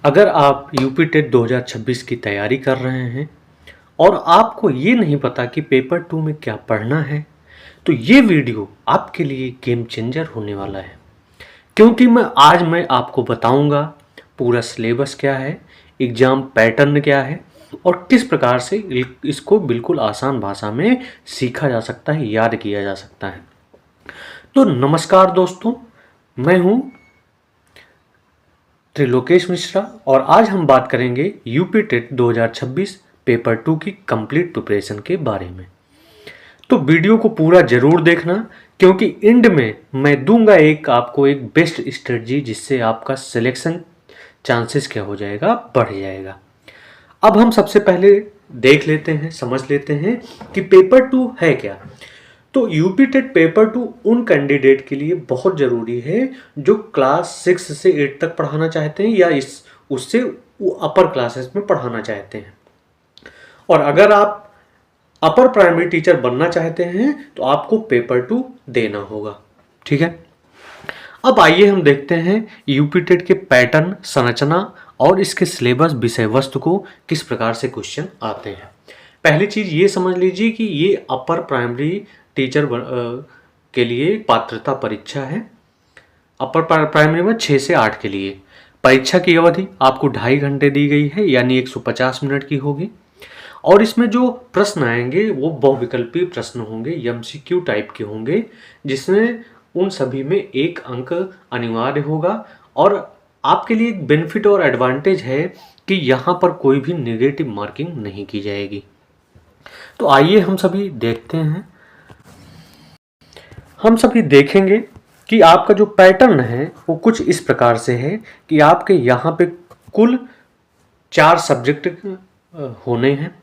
अगर आप UP TET 2026 की तैयारी कर रहे हैं और आपको ये नहीं पता कि पेपर 2 में क्या पढ़ना है, तो ये वीडियो आपके लिए गेम चेंजर होने वाला है। क्योंकि आज मैं आपको बताऊंगा पूरा सिलेबस क्या है, एग्ज़ाम पैटर्न क्या है और किस प्रकार से इसको बिल्कुल आसान भाषा में सीखा जा सकता है, याद किया जा सकता है। तो नमस्कार दोस्तों, मैं हूँ त्रिलोकेश मिश्रा और आज हम बात करेंगे यूपी टेट 2026 पेपर 2 की कंप्लीट प्रिपरेशन के बारे में। तो वीडियो को पूरा जरूर देखना, क्योंकि एंड में मैं दूंगा आपको एक बेस्ट स्ट्रेटजी जिससे आपका सिलेक्शन चांसेस क्या हो जाएगा, बढ़ जाएगा। अब हम सबसे पहले देख लेते हैं, समझ लेते हैं कि पेपर 2 है क्या। तो यूपी टेट पेपर 2 उन कैंडिडेट के लिए बहुत ज़रूरी है जो क्लास 6 से 8 तक पढ़ाना चाहते हैं या उससे अपर क्लासेस में पढ़ाना चाहते हैं। और अगर आप अपर प्राइमरी टीचर बनना चाहते हैं तो आपको पेपर 2 देना होगा। ठीक है, अब आइए हम देखते हैं यूपी टेट के पैटर्न, संरचना और इसके सिलेबस, विषय वस्तु को किस प्रकार से क्वेश्चन आते हैं। पहली चीज़ ये समझ लीजिए कि ये अपर प्राइमरी टीचर के लिए पात्रता परीक्षा है। अपर प्राइमरी में 6 से 8 के लिए परीक्षा की अवधि आपको 2.5 घंटे दी गई है, यानी 150 मिनट की होगी। और इसमें जो प्रश्न आएंगे वो बहुविकल्पीय प्रश्न होंगे, एमसीक्यू टाइप के होंगे, जिसमें उन सभी में 1 अंक अनिवार्य होगा। और आपके लिए एक बेनिफिट और एडवांटेज है कि यहाँ पर कोई भी नेगेटिव मार्किंग नहीं की जाएगी। तो आइए हम सभी देखते हैं, हम सभी देखेंगे कि आपका जो पैटर्न है वो कुछ इस प्रकार से है कि आपके यहाँ पे कुल 4 सब्जेक्ट होने हैं,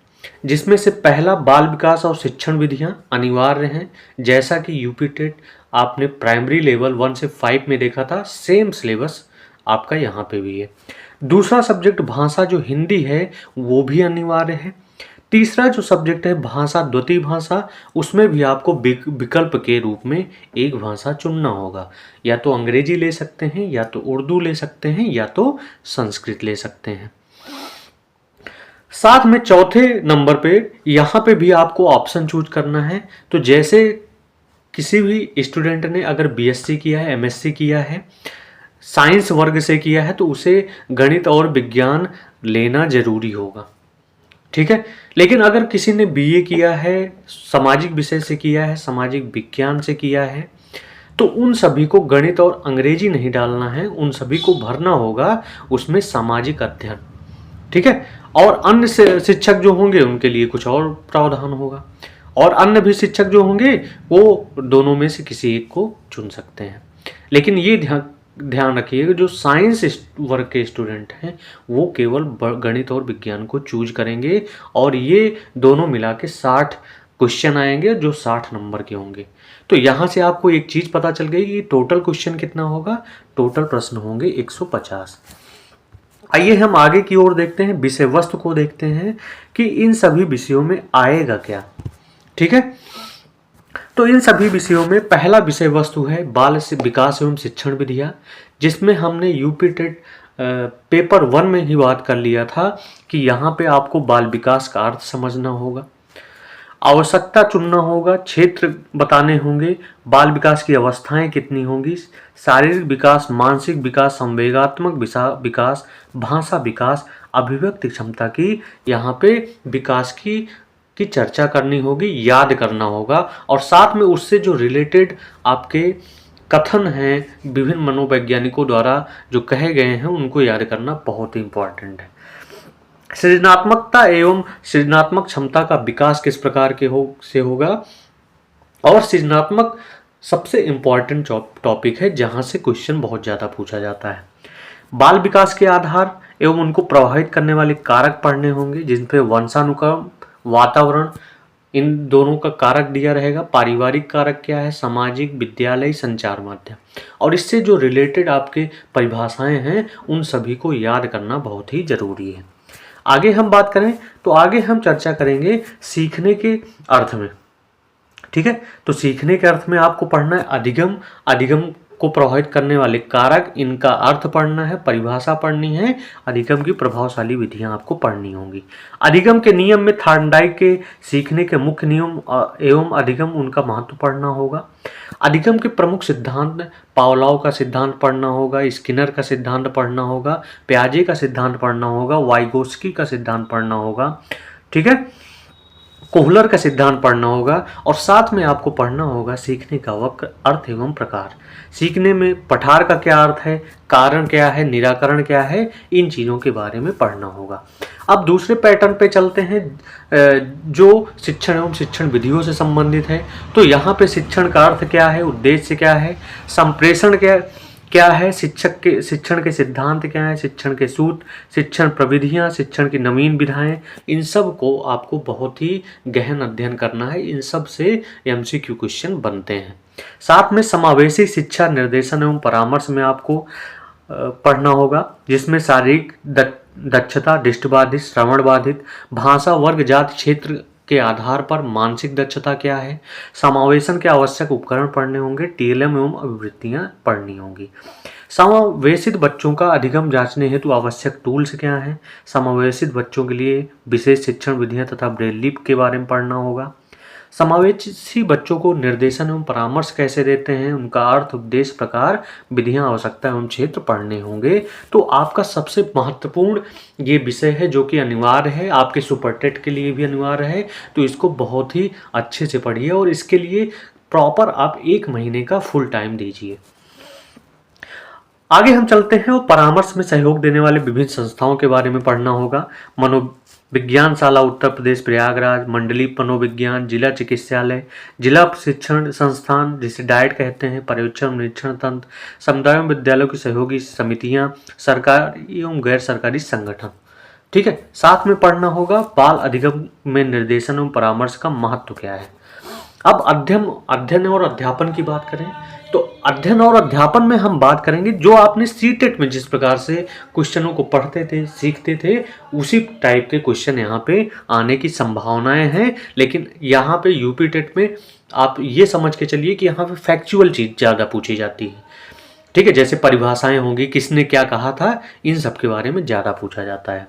जिसमें से पहला बाल विकास और शिक्षण विधियाँ अनिवार्य हैं। जैसा कि यूपी टेट आपने प्राइमरी लेवल 1 से 5 में देखा था, सेम सिलेबस आपका यहाँ पे भी है। दूसरा सब्जेक्ट भाषा जो हिंदी है वो भी अनिवार्य है। तीसरा जो सब्जेक्ट है भाषा, द्वितीय भाषा, उसमें भी आपको विकल्प के रूप में एक भाषा चुनना होगा। या तो अंग्रेजी ले सकते हैं, या तो उर्दू ले सकते हैं, या तो संस्कृत ले सकते हैं। साथ में चौथे नंबर पे यहाँ पे भी आपको ऑप्शन चूज करना है। तो जैसे किसी भी स्टूडेंट ने अगर बीएससी किया है, एमएससी किया है, साइंस वर्ग से किया है, तो उसे गणित और विज्ञान लेना जरूरी होगा। ठीक है, लेकिन अगर किसी ने बीए किया है, सामाजिक विषय से किया है, सामाजिक विज्ञान से किया है, तो उन सभी को गणित और अंग्रेजी नहीं डालना है, उन सभी को भरना होगा उसमें सामाजिक अध्ययन। ठीक है, और अन्य शिक्षक जो होंगे उनके लिए कुछ और प्रावधान होगा, और अन्य भी शिक्षक जो होंगे वो दोनों में से किसी एक को चुन सकते हैं। लेकिन ये ध्यान रखिएगा, जो साइंस वर्ग के स्टूडेंट हैं वो केवल गणित और विज्ञान को चूज करेंगे, और ये दोनों मिला के 60 क्वेश्चन आएंगे जो 60 नंबर के होंगे। तो यहाँ से आपको एक चीज़ पता चल गई कि टोटल क्वेश्चन कितना होगा, टोटल प्रश्न होंगे 150। आइए हम आगे की ओर देखते हैं, विषय वस्तु को देखते हैं कि इन सभी विषयों में आएगा क्या। ठीक है, तो इन सभी विषयों में पहला विषय वस्तु है बाल विकास एवं शिक्षण विधियाँ, जिसमें हमने यूपी टेट पेपर 1 में ही बात कर लिया था कि यहाँ पे आपको बाल विकास का अर्थ समझना होगा, आवश्यकता चुनना होगा, क्षेत्र बताने होंगे, बाल विकास की अवस्थाएं कितनी होंगी, शारीरिक विकास, मानसिक विकास, संवेगात्मक विकास, भाषा विकास, अभिव्यक्ति क्षमता की यहाँ पे विकास की चर्चा करनी होगी, याद करना होगा। और साथ में उससे जो रिलेटेड आपके कथन हैं विभिन्न मनोवैज्ञानिकों द्वारा जो कहे गए हैं उनको याद करना बहुत ही इंपॉर्टेंट है। सृजनात्मकता एवं सृजनात्मक क्षमता का विकास किस प्रकार के से होगा, और सृजनात्मक सबसे इम्पॉर्टेंट टॉपिक है जहाँ से क्वेश्चन बहुत ज़्यादा पूछा जाता है। बाल विकास के आधार एवं उनको प्रभावित करने वाले कारक पढ़ने होंगे, जिन पे वंशानुक्रम, वातावरण, इन दोनों का कारक दिया रहेगा। पारिवारिक कारक क्या है, सामाजिक, विद्यालय, संचार माध्यम, और इससे जो रिलेटेड आपके परिभाषाएं हैं उन सभी को याद करना बहुत ही जरूरी है। आगे हम बात करें तो आगे हम चर्चा करेंगे सीखने के अर्थ में। ठीक है, तो सीखने के अर्थ में आपको पढ़ना है अधिगम, अधिगम को प्रभावित करने वाले कारक, इनका अर्थ पढ़ना है, परिभाषा पढ़नी है, अधिगम की प्रभावशाली विधियां आपको पढ़नी होंगी। अधिगम के नियम में थॉर्नडाइक के सीखने के मुख्य नियम एवं अधिगम उनका महत्व पढ़ना होगा। अधिगम के प्रमुख सिद्धांत, पावलोव का सिद्धांत पढ़ना होगा, स्किनर का सिद्धांत पढ़ना होगा, पियाजे का सिद्धांत पढ़ना होगा, वाइगोस्की का सिद्धांत पढ़ना होगा, ठीक है, कोहलर का सिद्धांत पढ़ना होगा। और साथ में आपको पढ़ना होगा सीखने का वक्र, अर्थ एवं प्रकार। सीखने में पठार का क्या अर्थ है, कारण क्या है, निराकरण क्या है, इन चीज़ों के बारे में पढ़ना होगा। अब दूसरे पैटर्न पे चलते हैं जो शिक्षण एवं शिक्षण विधियों से संबंधित है। तो यहाँ पे शिक्षण का अर्थ क्या है, उद्देश्य क्या है, संप्रेषण क्या है, शिक्षण के सिद्धांत क्या है, शिक्षण के सूत्र, शिक्षण प्रविधियां, शिक्षण की नवीन विधाएं, इन सब को आपको बहुत ही गहन अध्ययन करना है। इन सब से एमसीक्यू क्वेश्चन बनते हैं। साथ में समावेशी शिक्षा निर्देशन एवं परामर्श में आपको पढ़ना होगा, जिसमें शारीरिक दक्षता, दृष्टिबाधित, श्रवण बाधित, भाषा, वर्ग, जाति, क्षेत्र के आधार पर मानसिक दक्षता क्या है, समावेशन के आवश्यक उपकरण पढ़ने होंगे, टीएलएम एवं अभिवृत्तियां पढ़नी होंगी। समावेशित बच्चों का अधिगम जांचने हेतु आवश्यक टूल्स क्या हैं, समावेशित बच्चों के लिए विशेष शिक्षण विधियां तथा ब्रेल लिपि के बारे में पढ़ना होगा। समावेशी बच्चों को निर्देशन एवं परामर्श कैसे देते हैं, उनका अर्थ, उद्देश्य, प्रकार, विधियां, आवश्यकता एवं क्षेत्र पढ़ने होंगे। तो आपका सबसे महत्वपूर्ण ये विषय है जो कि अनिवार्य है, आपके सुपर टेट के लिए भी अनिवार्य है। तो इसको बहुत ही अच्छे से पढ़िए और इसके लिए प्रॉपर आप 1 महीने का फुल टाइम दीजिए। आगे हम चलते हैं और परामर्श में सहयोग देने वाले विभिन्न संस्थाओं के बारे में पढ़ना होगा। मनोविज्ञान शाला उत्तर प्रदेश प्रयागराज, मंडली मनोविज्ञान, जिला चिकित्सालय, जिला शिक्षण संस्थान जिसे डाइट कहते हैं, पर्यवेक्षण निरीक्षण तंत्र, समुदाय विद्यालयों की सहयोगी समितियां, सरकारी एवं गैर सरकारी संगठन, ठीक है। साथ में पढ़ना होगा बाल अधिगम में निर्देशन एवं परामर्श का महत्व क्या है। अब अध्ययन और अध्यापन की बात करें तो अध्ययन और अध्यापन में हम बात करेंगे जो आपने सीटेट में जिस प्रकार से क्वेश्चनों को पढ़ते थे, सीखते थे, उसी टाइप के क्वेश्चन यहाँ पे आने की संभावनाएं हैं। लेकिन यहाँ पे यूपी टेट में आप ये समझ के चलिए कि यहाँ पे फैक्चुअल चीज़ ज़्यादा पूछी जाती है, ठीक है। जैसे परिभाषाएं होंगी, किसने क्या कहा था, इन सब के बारे में ज़्यादा पूछा जाता है।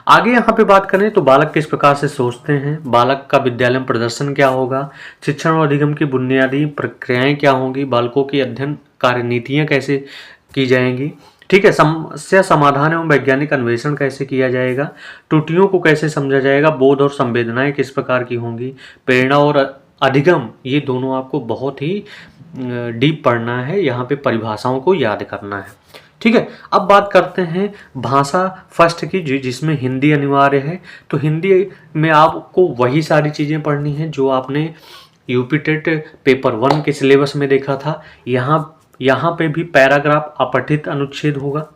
आगे यहाँ पे बात करें तो बालक किस प्रकार से सोचते हैं, बालक का विद्यालय में प्रदर्शन क्या होगा, शिक्षण और अधिगम की बुनियादी प्रक्रियाएं क्या होंगी, बालकों की अध्ययन कार्यनीतियां कैसे की जाएंगी, ठीक है। समस्या समाधान एवं वैज्ञानिक अन्वेषण कैसे किया जाएगा, त्रुटियों को कैसे समझा जाएगा, बोध और संवेदनाएं किस प्रकार की होंगी, प्रेरणा और अधिगम, ये दोनों आपको बहुत ही डीप पढ़ना है। यहाँ पे परिभाषाओं को याद करना है, ठीक है। अब बात करते हैं भाषा फर्स्ट की, जिसमें हिंदी अनिवार्य है। तो हिंदी में आपको वही सारी चीज़ें पढ़नी है जो आपने यूपी टेट पेपर 1 के सिलेबस में देखा था। यहाँ पे भी पैराग्राफ, अपठित अनुच्छेद होगा,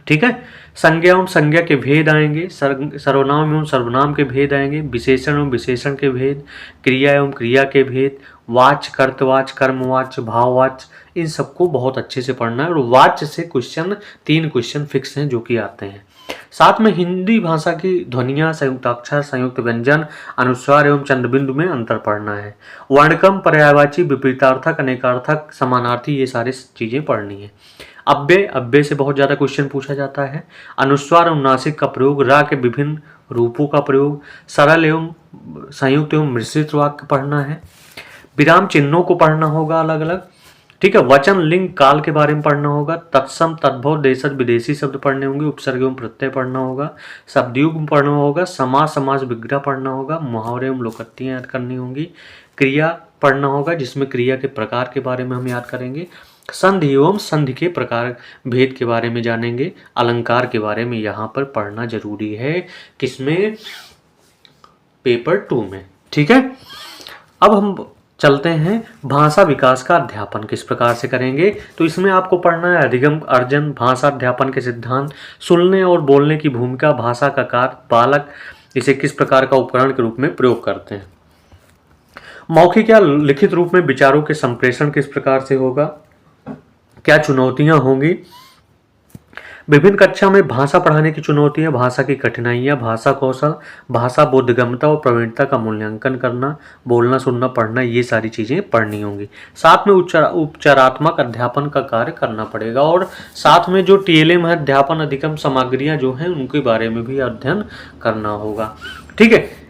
ठीक है। संज्ञा एवं संज्ञा के भेद आएंगे, सर्वनाम एवं सर्वनाम के भेद आएंगे, विशेषण एवं विशेषण के भेद, क्रिया एवं क्रिया के भेद, वाच्य, कर्तवाच्य, कर्मवाच्य, भाववाच्य, इन सबको बहुत अच्छे से पढ़ना है। और वाच्य से 3 क्वेश्चन फिक्स हैं जो कि आते हैं। साथ में हिंदी भाषा की ध्वनियाँ, संयुक्त अक्षर, संयुक्त व्यंजन, अनुस्वार एवं चंद्रबिंदु में अंतर पढ़ना है। वर्णक्रम, पर्यायवाची, विपरीतार्थक, अनेकार्थक, समानार्थी, ये सारी चीज़ें पढ़नी है। अव्यय से बहुत ज़्यादा क्वेश्चन पूछा जाता है। अनुस्वार एवं नासिक का प्रयोग, रा के विभिन्न रूपों का प्रयोग, सरल एवं संयुक्त एवं मिश्रित वाक्य पढ़ना है। विराम चिन्हों को पढ़ना होगा अलग अलग, ठीक है। वचन, लिंग, काल के बारे में पढ़ना होगा। तत्सम, तद्भव, देशज, विदेशी शब्द पढ़ने होंगे। उपसर्ग एवं प्रत्यय पढ़ना होगा। शब्दयुग पढ़ना होगा। समास, समास विग्रह पढ़ना होगा। मुहावरे एवं लोकोक्तियां याद करनी होंगी। क्रिया पढ़ना होगा, जिसमें क्रिया के प्रकार के बारे में हम याद करेंगे। संधि एवं संधि के प्रकार भेद के बारे में जानेंगे। अलंकार के बारे में यहाँ पर पढ़ना जरूरी है, किसमें, पेपर 2 में, ठीक है। अब हम चलते हैं भाषा विकास का अध्यापन किस प्रकार से करेंगे। तो इसमें आपको पढ़ना है अधिगम, अर्जन, भाषा अध्यापन के सिद्धांत, सुनने और बोलने की भूमिका, भाषा का कार्य, बालक इसे किस प्रकार का उपकरण के रूप में प्रयोग करते हैं। मौखिक या लिखित रूप में विचारों के संप्रेषण किस प्रकार से होगा, क्या चुनौतियां होंगी, विभिन्न कक्षा में भाषा पढ़ाने की चुनौतियाँ, भाषा की कठिनाइयाँ, भाषा कौशल, भाषा बोधगम्यता और प्रवीणता का मूल्यांकन करना, बोलना सुनना पढ़ना, ये सारी चीज़ें पढ़नी होंगी। साथ में उपचारात्मक अध्यापन का कार्य करना पड़ेगा और साथ में जो TLM है, अध्यापन अधिगम सामग्रियाँ जो हैं उनके बारे में भी अध्ययन करना होगा। ठीक है।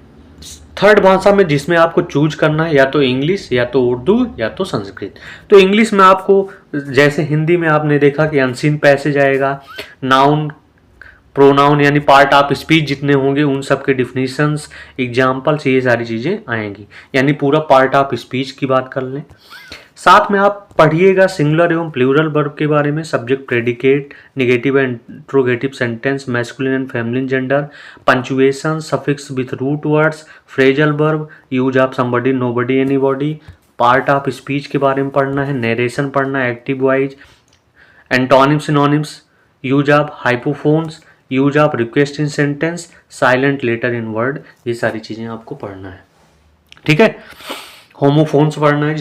थर्ड भाषा में जिसमें आपको चूज करना है या तो इंग्लिश या तो उर्दू या तो संस्कृत। तो इंग्लिश में आपको, जैसे हिंदी में आपने देखा कि अनसीन पैसेज आएगा, नाउन प्रोनाउन यानी पार्ट ऑफ स्पीच जितने होंगे उन सब के डिफिनीशंस, एग्जाम्पल्स, ये सारी चीज़ें आएंगी, यानी पूरा पार्ट ऑफ स्पीच की बात कर लें। साथ में आप पढ़िएगा सिंगुलर एवं प्लूरल वर्ब के बारे में, subject predicate, negative and interrogative sentence, masculine and feminine gender, punctuation, suffix with root words, phrasal verb, use of somebody, nobody, anybody, part of speech के बारे में पढ़ना है, नरेशन पढ़ना है, active voice, antonyms synonyms, use of homophones, use of request in sentence, silent letter in word, ये सारी चीज़ें आपको पढ़ना है। ठीक है। होमोफोन्स पढ़ना है,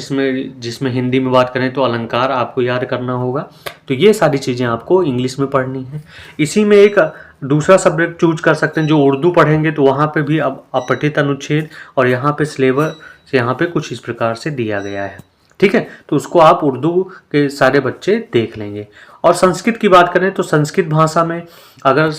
जिसमें हिंदी में बात करें तो अलंकार आपको याद करना होगा। तो ये सारी चीज़ें आपको इंग्लिश में पढ़नी है। इसी में एक दूसरा सब्जेक्ट चूज कर सकते हैं, जो उर्दू पढ़ेंगे तो वहाँ पे भी अब अपठित अनुच्छेद और यहाँ पे सिलेबस यहाँ पे कुछ इस प्रकार से दिया गया है। ठीक है। तो उसको आप उर्दू के सारे बच्चे देख लेंगे। और संस्कृत की बात करें तो संस्कृत भाषा में अगर,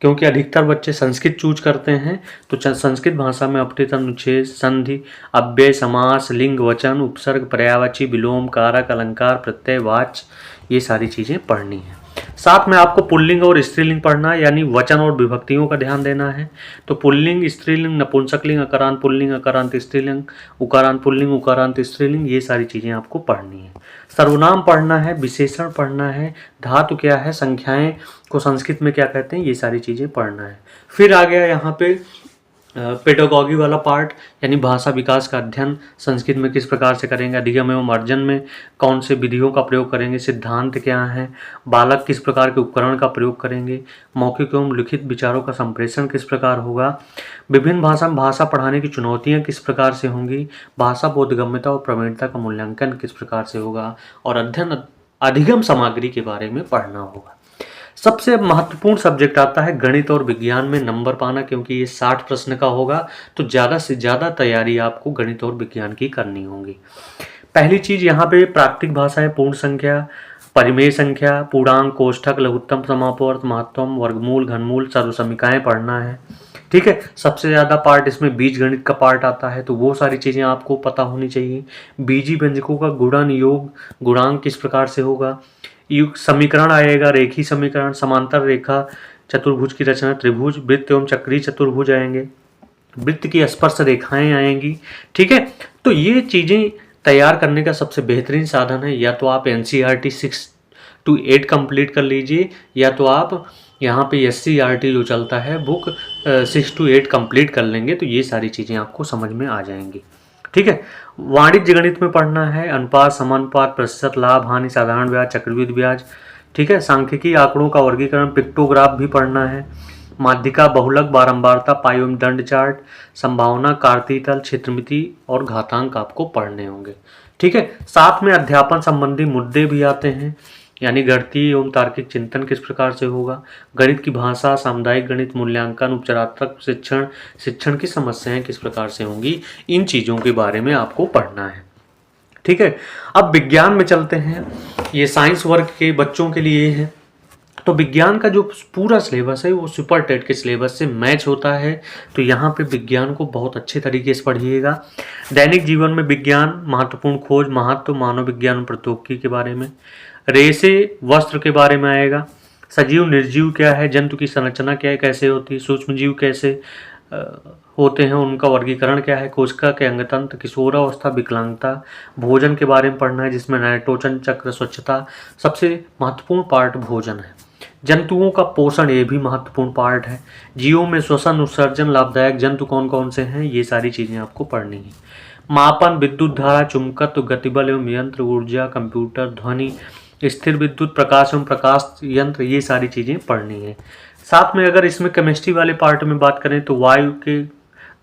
क्योंकि अधिकतर बच्चे संस्कृत चूज करते हैं, तो संस्कृत भाषा में अपठित अनुच्छेद, संधि, अव्यय, समास, लिंग, वचन, उपसर्ग, पर्यायवाची, विलोम, कारक, अलंकार, प्रत्यय, वाच्य, ये सारी चीज़ें पढ़नी है। साथ में आपको पुल्लिंग और स्त्रीलिंग पढ़ना है, यानी वचन और विभक्तियों का ध्यान देना है। तो पुल्लिंग, स्त्रीलिंग, नपुंसकलिंग, अकारांत पुल्लिंग, अकारांत स्त्रीलिंग, उकारांत पुल्लिंग, उकारांत स्त्रीलिंग, ये सारी चीज़ें आपको पढ़नी है। सर्वनाम पढ़ना है, विशेषण पढ़ना है, धातु क्या है, संख्याएं को संस्कृत में क्या कहते हैं, ये सारी चीज़ें पढ़ना है। फिर आ गया यहाँ पे पेडागॉजी वाला पार्ट, यानी भाषा विकास का अध्ययन संस्कृत में किस प्रकार से करेंगे, अधिगम एवं अर्जन में कौन से विधियों का प्रयोग करेंगे, सिद्धांत क्या है, बालक किस प्रकार के उपकरण का प्रयोग करेंगे, मौखिक एवं लिखित विचारों का संप्रेषण किस प्रकार होगा, विभिन्न भाषा में भाषा पढ़ाने की चुनौतियाँ किस प्रकार से होंगी, भाषा बोधगम्यता और प्रवीणता का मूल्यांकन किस प्रकार से होगा, और अध्ययन अधिगम सामग्री के बारे में पढ़ना होगा। सबसे महत्वपूर्ण सब्जेक्ट आता है गणित और विज्ञान में नंबर पाना, क्योंकि ये 60 प्रश्न का होगा, तो ज़्यादा से ज़्यादा तैयारी आपको गणित और विज्ञान की करनी होगी। पहली चीज़ यहाँ पे प्राकृतिक भाषा है, पूर्ण संख्या, परिमेय संख्या, पूर्णांक, कोष्ठक, लघुत्तम, समापवर्त, महत्तम, वर्गमूल, घनमूल, सर्वसमीकाएँ पढ़ना है। ठीक है। सबसे ज़्यादा पार्ट इसमें बीज गणित का पार्ट आता है, तो वो सारी चीज़ें आपको पता होनी चाहिए। बीजी व्यंजकों का गुणन, योग, गुणांक किस प्रकार से होगा, युग समीकरण आएगा, रेखी समीकरण, समांतर रेखा, चतुर्भुज की रचना, त्रिभुज, वृत्त एवं चक्रीय चतुर्भुज आएंगे, वृत्त की स्पर्श रेखाएं आएंगी। ठीक है। तो ये चीज़ें तैयार करने का सबसे बेहतरीन साधन है, या तो आप NCERT 6 to 8 कंप्लीट कर लीजिए, या तो आप यहाँ पे SCERT जो चलता है बुक 6 to 8 कंप्लीट कर लेंगे, तो ये सारी चीज़ें आपको समझ में आ जाएंगी। ठीक है। वाणिज्य गणित में पढ़ना है अनुपात, समानुपात, प्रतिशत, लाभ, हानि, साधारण ब्याज, चक्रवृद्धि ब्याज। ठीक है। सांख्यिकी, आंकड़ों का वर्गीकरण, पिक्टोग्राफ भी पढ़ना है, माध्यिका, बहुलक, बारंबारता, पाई एवं दंड चार्ट, संभावना, कार्तीय क्षेत्रमिति और घातांक आपको पढ़ने होंगे। ठीक है। साथ में अध्यापन संबंधी मुद्दे भी आते हैं, यानी गणितीय एवं तार्किक चिंतन किस प्रकार से होगा, गणित की भाषा, सामुदायिक गणित, मूल्यांकन, उपचारात्मक शिक्षण, शिक्षण की समस्याएं किस प्रकार से होंगी, इन चीज़ों के बारे में आपको पढ़ना है। ठीक है। अब विज्ञान में चलते हैं, ये साइंस वर्ग के बच्चों के लिए है। तो विज्ञान का जो पूरा सिलेबस है वो सुपर टेट के सिलेबस से मैच होता है, तो यहाँ पे विज्ञान को बहुत अच्छे तरीके से पढ़िएगा। दैनिक जीवन में विज्ञान, महत्वपूर्ण खोज, महत्व, मानव विज्ञान प्रौद्योगिकी के बारे में, रेशे वस्त्र के बारे में आएगा, सजीव निर्जीव क्या है, जंतु की संरचना क्या है, कैसे होती है, सूक्ष्म जीव कैसे होते हैं, उनका वर्गीकरण क्या है, कोशिका के अंगतंत्र, किशोरावस्था, विकलांगता, भोजन के बारे में पढ़ना है, जिसमें नाइट्रोजन चक्र, स्वच्छता, सबसे महत्वपूर्ण पार्ट भोजन है। जंतुओं का पोषण, ये भी महत्वपूर्ण पार्ट है। जीवों में श्वसन, उत्सर्जन, लाभदायक जंतु कौन कौन से हैं, ये सारी चीज़ें आपको पढ़नी है। मापन, विद्युत धारा, चुंबकत्व, गतिबल एवं यंत्र, ऊर्जा, कंप्यूटर, ध्वनि, स्थिर विद्युत, प्रकाश एवं प्रकाश यंत्र, ये सारी चीज़ें पढ़नी है। साथ में अगर इसमें केमिस्ट्री वाले पार्ट में बात करें तो वायु के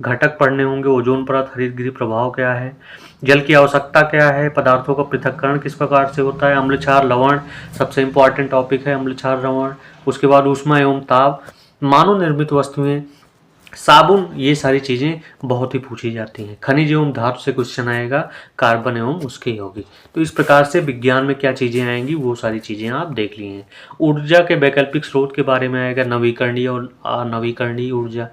घटक पढ़ने होंगे, ओजोन परत, हरितगृह प्रभाव क्या है, जल की आवश्यकता क्या है, पदार्थों का पृथक्करण किस प्रकार से होता है, अम्ल क्षार लवण सबसे इंपॉर्टेंट टॉपिक है, अम्ल क्षार लवण। उसके बाद ऊष्मा एवं ताप, मानव निर्मित वस्तुएं, साबुन, ये सारी चीज़ें बहुत ही पूछी जाती हैं। खनिज एवं धातु से क्वेश्चन आएगा, कार्बन एवं उसके यौगिक। तो इस प्रकार से विज्ञान में क्या चीज़ें आएंगी वो सारी चीज़ें आप देख ली हैं। ऊर्जा के वैकल्पिक स्रोत के बारे में आएगा, नवीकरणीय और अनवीकरणीय ऊर्जा।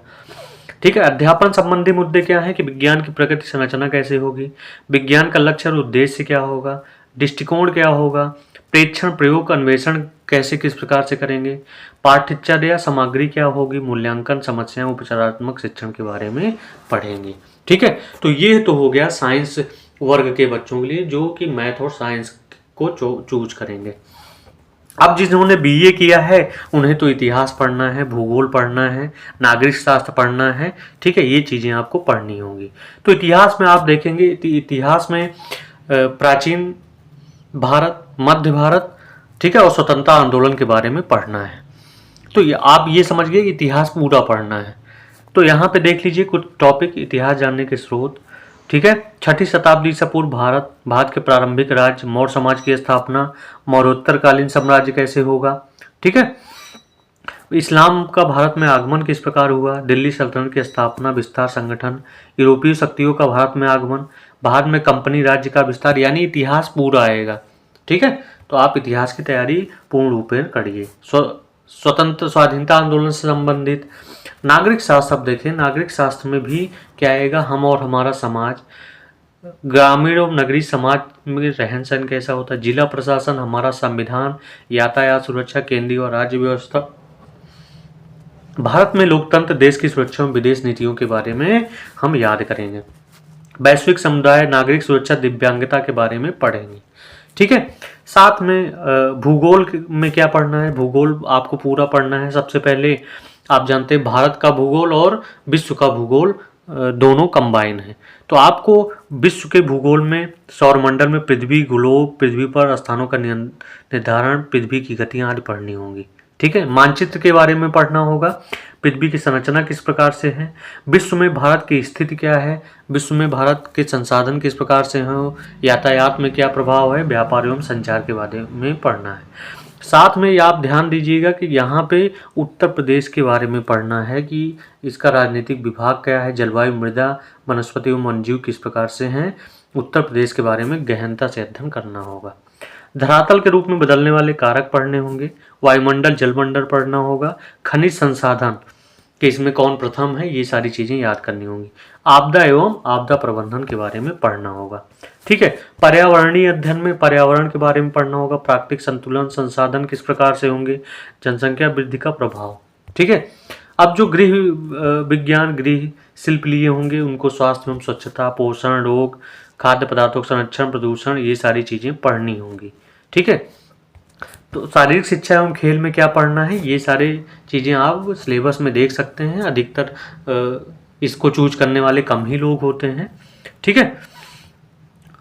ठीक है। अध्यापन संबंधी मुद्दे क्या है कि विज्ञान की प्रगति संरचना कैसे होगी, विज्ञान का लक्ष्य और उद्देश्य क्या होगा, दृष्टिकोण क्या होगा, प्रेक्षण प्रयोग अन्वेषण कैसे किस प्रकार से करेंगे, पाठ्यचर्या सामग्री क्या होगी, मूल्यांकन समस्याएं, उपचारात्मक शिक्षण के बारे में पढ़ेंगे। ठीक है। तो ये तो हो गया साइंस वर्ग के बच्चों के लिए जो कि मैथ और साइंस को चूज करेंगे। अब जिन्होंने बीए किया है उन्हें तो इतिहास पढ़ना है, भूगोल पढ़ना है, नागरिक शास्त्र पढ़ना है। ठीक है, ये चीज़ें आपको पढ़नी होंगी। तो इतिहास में आप देखेंगे, इतिहास में प्राचीन भारत, मध्य भारत, ठीक है, और स्वतंत्रता आंदोलन के बारे में पढ़ना है। तो ये आप ये समझिए कि इतिहास पूरा पढ़ना है। तो यहाँ पे देख लीजिए कुछ टॉपिक, इतिहास जानने के स्रोत। ठीक है। 6ठी शताब्दी से पूर्व भारत के प्रारंभिक राज्य, मौर्य समाज की स्थापना, मौर्योत्तरकालीन साम्राज्य कैसे होगा। ठीक है। इस्लाम का भारत में आगमन किस प्रकार हुआ, दिल्ली सल्तनत की स्थापना, विस्तार, संगठन, यूरोपीय शक्तियों का भारत में आगमन, भारत में कंपनी राज्य का विस्तार, यानी इतिहास पूरा आएगा। ठीक है। तो आप इतिहास की तैयारी पूर्ण रूपेण करिए। स्वतंत्र स्वाधीनता आंदोलन से संबंधित नागरिक शास्त्र। अब देखें, नागरिक शास्त्र में भी क्या आएगा, हम और हमारा समाज, ग्रामीण और नगरीय समाज में रहन सहन कैसा होता है, जिला प्रशासन, हमारा संविधान, यातायात सुरक्षा, केंद्रीय और राज्य व्यवस्था, भारत में लोकतंत्र, देश की सुरक्षा और विदेश नीतियों के बारे में हम याद करेंगे। वैश्विक समुदाय, नागरिक सुरक्षा, दिव्यांगता के बारे में पढ़ेंगे। ठीक है। साथ में भूगोल में क्या पढ़ना है, भूगोल आपको पूरा पढ़ना है। सबसे पहले आप जानते हैं भारत का भूगोल और विश्व का भूगोल दोनों कंबाइन है। तो आपको विश्व के भूगोल में सौरमंडल में पृथ्वी, ग्लोब, पृथ्वी पर स्थानों का निर्धारण, पृथ्वी की गतियां आदि पढ़नी होंगी। ठीक है। मानचित्र के बारे में पढ़ना होगा, पृथ्वी की संरचना किस प्रकार से है, विश्व में भारत की स्थिति क्या है, विश्व में भारत के संसाधन किस प्रकार से हो, यातायात में क्या प्रभाव है, व्यापार एवं संचार के बारे में पढ़ना है। साथ में आप ध्यान दीजिएगा कि यहाँ पे उत्तर प्रदेश के बारे में पढ़ना है कि इसका राजनीतिक विभाग क्या है, जलवायु, मृदा, वनस्पति एवं वन्यजीव किस प्रकार से हैं। उत्तर प्रदेश के बारे में गहनता से अध्ययन करना होगा। धरातल के रूप में बदलने वाले कारक पढ़ने होंगे, वायुमंडल, जलमंडल पढ़ना होगा, खनिज संसाधन कि इसमें कौन प्रथम है, ये सारी चीजें याद करनी होंगी। आपदा एवं आपदा प्रबंधन के बारे में पढ़ना होगा। ठीक है। पर्यावरणीय अध्ययन में पर्यावरण के बारे में पढ़ना होगा, प्राकृतिक संतुलन, संसाधन किस प्रकार से होंगे, जनसंख्या वृद्धि का प्रभाव। ठीक है। अब जो गृह विज्ञान, गृह शिल्प लिए होंगे उनको स्वास्थ्य एवं स्वच्छता, पोषण, रोग, खाद्य पदार्थों का संरक्षण, प्रदूषण, ये सारी चीजें पढ़नी होंगी। ठीक है। तो शारीरिक शिक्षा एवं खेल में क्या पढ़ना है, ये सारी चीज़ें आप सिलेबस में देख सकते हैं। अधिकतर इसको चूज करने वाले कम ही लोग होते हैं। ठीक है।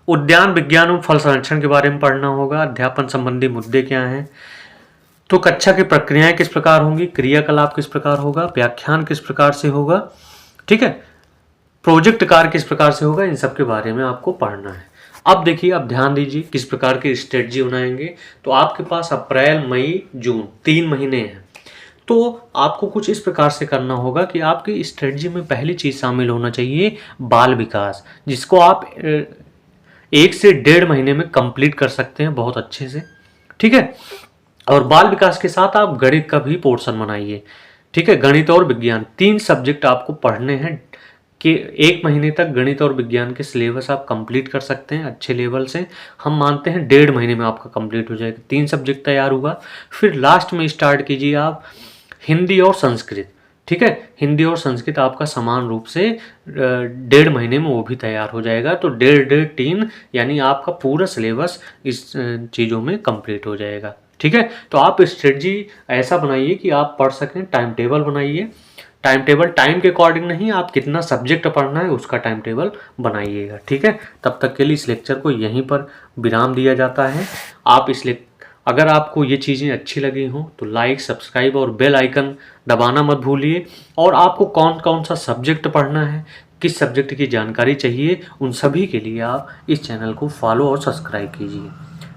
उद्यान विज्ञान एवं फल संरक्षण के बारे में पढ़ना होगा। अध्यापन संबंधी मुद्दे क्या हैं, तो कक्षा की प्रक्रियाएं किस प्रकार होंगी, क्रियाकलाप किस प्रकार होगा, व्याख्यान किस प्रकार से होगा। ठीक है। प्रोजेक्ट कार्य किस प्रकार से होगा, इन सब के बारे में आपको पढ़ना है। अब देखिए, अब ध्यान दीजिए किस प्रकार की स्ट्रेटजी बनाएंगे। तो आपके पास अप्रैल, मई, जून 3 महीने हैं। तो आपको कुछ इस प्रकार से करना होगा कि आपकी स्ट्रेटजी में पहली चीज शामिल होना चाहिए बाल विकास, जिसको आप 1 से 1.5 महीने में कंप्लीट कर सकते हैं बहुत अच्छे से। ठीक है। और बाल विकास के साथ आप गणित का भी पोर्शन बनाइए। ठीक है। गणित और विज्ञान 3 सब्जेक्ट आपको पढ़ने हैं कि 1 महीने तक गणित और विज्ञान के सिलेबस आप कंप्लीट कर सकते हैं अच्छे लेवल से। हम मानते हैं 1.5 महीने में आपका कंप्लीट हो जाएगा, 3 सब्जेक्ट तैयार हुआ। फिर लास्ट में स्टार्ट कीजिए आप हिंदी और संस्कृत। ठीक है। हिंदी और संस्कृत आपका समान रूप से 1.5 महीने में वो भी तैयार हो जाएगा। तो 1.5 3 यानी आपका पूरा सिलेबस इस चीज़ों में कंप्लीट हो जाएगा। ठीक है। तो आप स्ट्रेटजी ऐसा बनाइए कि आप पढ़ सकें, टाइम टेबल बनाइए। टाइम टेबल टाइम के अकॉर्डिंग नहीं, आप कितना सब्जेक्ट पढ़ना है उसका टाइम टेबल बनाइएगा। ठीक है। तब तक के लिए इस लेक्चर को यहीं पर विराम दिया जाता है। आप अगर आपको ये चीज़ें अच्छी लगी हों तो लाइक, सब्सक्राइब और बेल आइकन दबाना मत भूलिए। और आपको कौन कौन सा सब्जेक्ट पढ़ना है, किस सब्जेक्ट की जानकारी चाहिए, उन सभी के लिए आप इस चैनल को फॉलो और सब्सक्राइब कीजिए।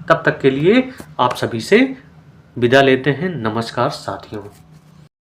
तब तक के लिए आप सभी से विदा लेते हैं। नमस्कार साथियों।